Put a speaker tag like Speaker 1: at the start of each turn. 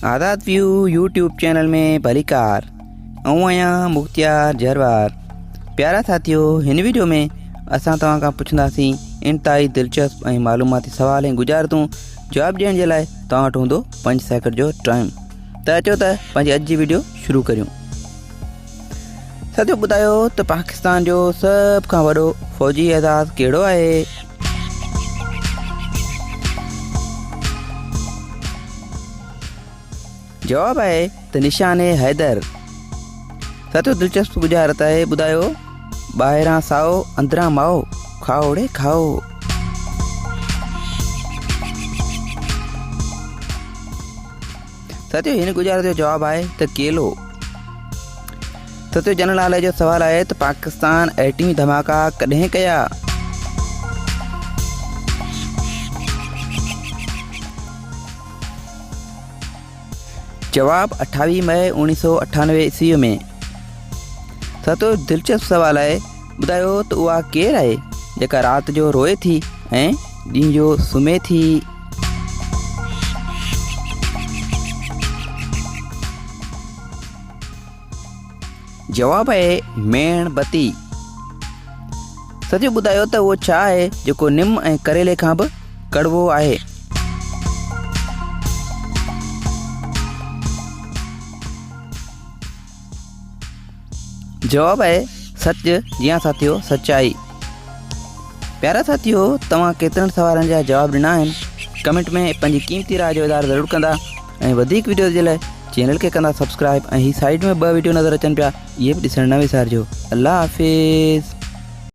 Speaker 1: आज़ाद view YouTube channel में भलीकार आया मुख्तियार जरवार। प्यारा साथियों, इन वीडियो में असां तव्हां खां पुछंदासीं इंतहाई दिलचस्प ऐं मालूमाती सवाल ऐं गुज़ारितूं जवाब ॾियण जे लाइ तव्हां वटि हूंदो 5 सेकंड जो टाइम। त अचो त पंहिंजी अॼु जी वीडियो शुरू करियूं। साथियों, ॿुधायो त पाकिस्तान जो सभ खां वॾो फ़ौजी एज़ाज़ कहिड़ो आहे? जवाब है तो निशान हैदर। साथियों, दिलचस्प गुजारत है, बुधायो बाहरा साओ अंदरा माओ खाओ रे खाओ। साथियों, इन गुजारत जो जवाब है तो केलो। साथियों, जनरल नाले जो सवाल है तो पाकिस्तान एटमी धमाका कॾहिं कया? जवाब 28 मई 1998 ईस्वी में। साथियों, दिलचस्प सवाल है, बुधायो तो उहा केर है जेका रात जो रोए थी ऐं ॾींहं जो सुम्हे थी? जवाब है मेणबती। साथियों, बुधायो तो वो छा है जेको निम ऐं करेले खां बि कड़वो आहे? जवाब है सच। जी हाँ साथियों, सच्चाई। प्यारा साथियों, तव्हां केतिरनि सवालनि जा जवाब ॾिना आहिनि। कमेंट में पंहिंजी कीमती राय जो इज़हार ज़रूरु कंदा ऐं वधीक वीडियो जे लाइ चैनल खे कंदा सब्सक्राइब। ऐं ही साइड में 2 वीडियो नज़र अचनि पिया, इहे बि ॾिसणु न विसारिजो। अल्लाह हाफ़िज़।